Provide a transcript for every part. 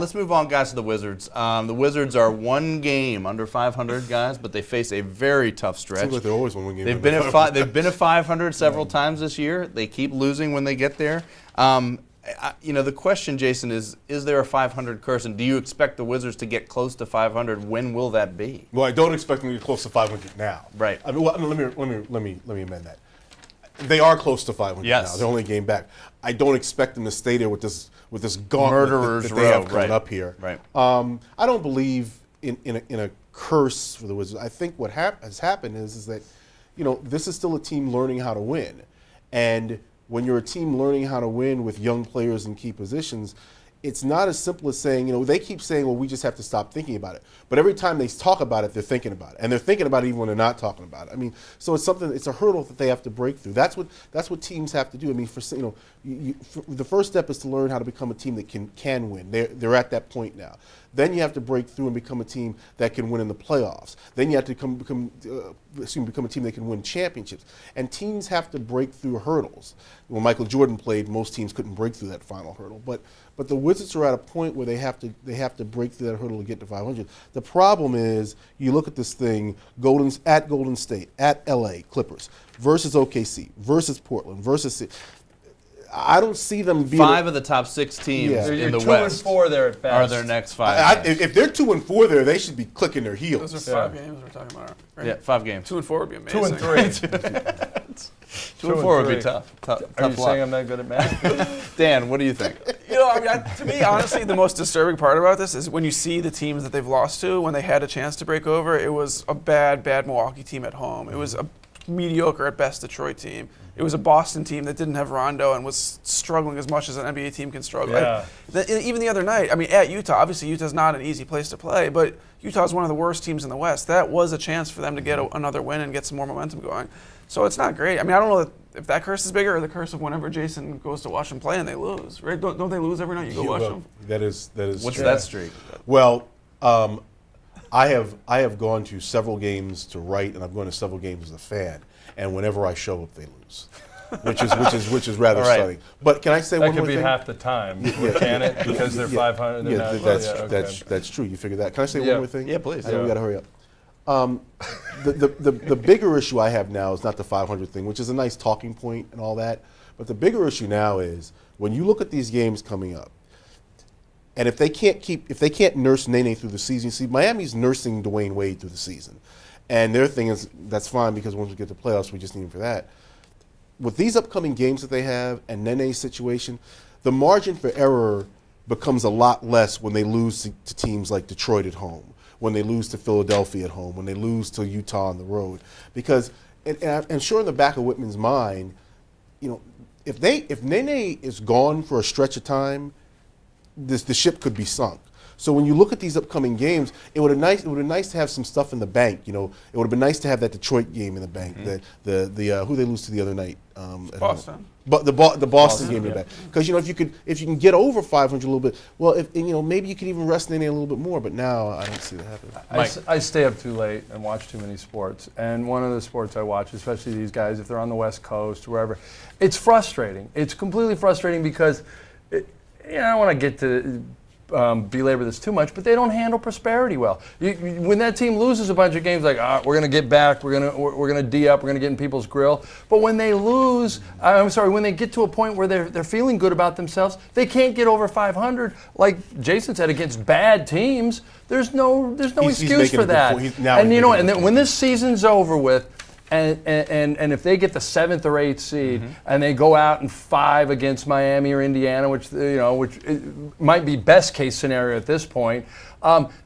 Let's move on, guys, to the Wizards. The Wizards are one game under 500, guys, but they face a very tough stretch. Seems like they're always one game. They've been at 500 several times this year. They keep losing when they get there. The question, Jason, is there a 500 curse, and do you expect the Wizards to get close to 500? When will that be? Well, I don't expect them to get close to 500 now. Right. I mean, well, let me amend that. They are close to 500 now. They're only a game back. I don't expect them to stay there with this gauntlet murderers that they have coming up here. Right. I don't believe in a curse for the Wizards. I think what has happened is that, this is still a team learning how to win, and when you're a team learning how to win with young players in key positions, it's not as simple as saying, they keep saying, well, we just have to stop thinking about it. But every time they talk about it, they're thinking about it. And they're thinking about it even when they're not talking about it. I mean, so it's a hurdle that they have to break through. That's what teams have to do. I mean, the first step is to learn how to become a team that can win. They're at that point now. Then you have to break through and become a team that can win in the playoffs. Then you have to become a team that can win championships. And teams have to break through hurdles. When Michael Jordan played, most teams couldn't break through that final hurdle. But the Wizards are at a point where they have to break through that hurdle to get to 500. The problem is, you look at this thing: at Golden State, at LA Clippers, versus OKC, versus Portland, versus. I don't see them being 5 of the top 6 teams in the West. 2 and 4 there at best. Are their next 5 games. If they're 2 and 4 there, they should be clicking their heels. Those are 5 games we're talking about, right? Yeah, 5 games. 2 and 4 would be amazing. 2 and 3. 2 and 4 would be tough. Are you saying I'm not good at math? Dan, what do you think? To me, honestly, the most disturbing part about this is when you see the teams that they've lost to, when they had a chance to break over, it was a bad Milwaukee team at home. It was a mediocre at best Detroit team. It was a Boston team that didn't have Rondo and was struggling as much as an NBA team can struggle. Yeah. Even the other night, at Utah, obviously Utah's not an easy place to play, but Utah's one of the worst teams in the West. That was a chance for them to get another win and get some more momentum going. So it's not great. I don't know if that curse is bigger or the curse of whenever Jason goes to watch them play and they lose, right? Don't they lose every night you go watch them? That is. What's true. that streak? Well, I have gone to several games to write, and I've gone to several games as a fan. And whenever I show up, they lose, which is rather stunning. But can I say one more thing? That could be half the time, can it? Because they're 500. That's true. You figured that. Can I say one more thing? Yeah, please. I know we got to hurry up. The bigger issue I have now is not the 500 thing, which is a nice talking point and all that. But the bigger issue now is when you look at these games coming up, and if they can't nurse Nene through the season, you see Miami's nursing Dwayne Wade through the season. And their thing is, that's fine because once we get to playoffs, we just need him for that. With these upcoming games that they have and Nene's situation, the margin for error becomes a lot less when they lose to teams like Detroit at home, when they lose to Philadelphia at home, when they lose to Utah on the road. Because, and sure in the back of Whitman's mind, if Nene is gone for a stretch of time, the ship could be sunk. So when you look at these upcoming games, it would have been nice to have some stuff in the bank. It would have been nice to have that Detroit game in the bank. Mm-hmm. Who they lose to the other night? Boston. But the Boston game in the bank. Because if you can get over 500 a little bit, well, maybe you could even rest Nene a little bit more. But now I don't see that happening. I stay up too late and watch too many sports. And one of the sports I watch, especially these guys, if they're on the West Coast or wherever, it's frustrating. It's completely frustrating because I don't want to get to belabor this too much, but they don't handle prosperity well. When that team loses a bunch of games, like we're going to get back, we're going to D up, we're going to get in people's grill. But when they lose, when they get to a point where they're feeling good about themselves, they can't get over 500. Like Jason said, against bad teams, there's no excuse for that. And then when this season's over with. And if they get the 7th or 8th seed and they go out in 5 against Miami or Indiana, which might be best case scenario at this point,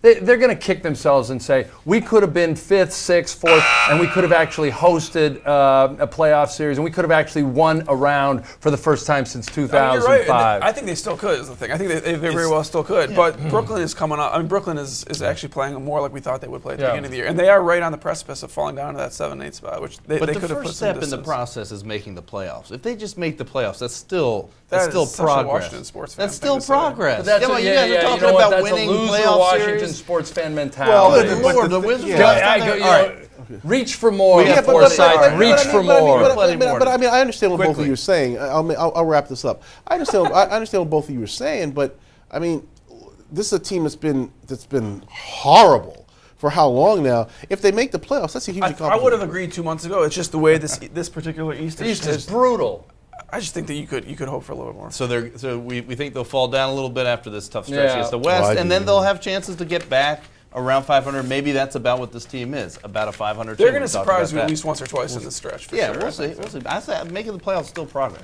they're going to kick themselves and say, we could have been 5th, 6th, 4th, and we could have actually hosted a playoff series, and we could have actually won a round for the first time since 2005. You're right. I think they still could is the thing. I think they very well still could. Yeah. But Brooklyn is coming up. Brooklyn is actually playing more like we thought they would play at the beginning of the year. And they are right on the precipice of falling down to that 7-8 spot, which they could have put some distance. But the first step in the process is making the playoffs. If they just make the playoffs, that's still progress. That's still progress. That's you guys are talking about winning playoff Washington series. Sports fan mentality. Well, Lord, the Wizards. Reach for more. Reach for more. But I understand what both of you are saying. I'll wrap this up. I understand what both of you are saying, but this is a team that's been horrible for how long now? If they make the playoffs, that's a huge accomplishment. I would have agreed 2 months ago. It's just the way this particular East The East is. is brutal. I just think that you could hope for a little bit more. So we think they'll fall down a little bit after this tough stretch Yeah. against the West, I and do. then they'll have chances to get back around 500. Maybe that's about what this team is, about a 500 team. They're going to We talked surprise about you at that. least once or twice in this stretch. For Yeah, sure, we'll I see. think. We'll see. I say making the playoffs is still progress.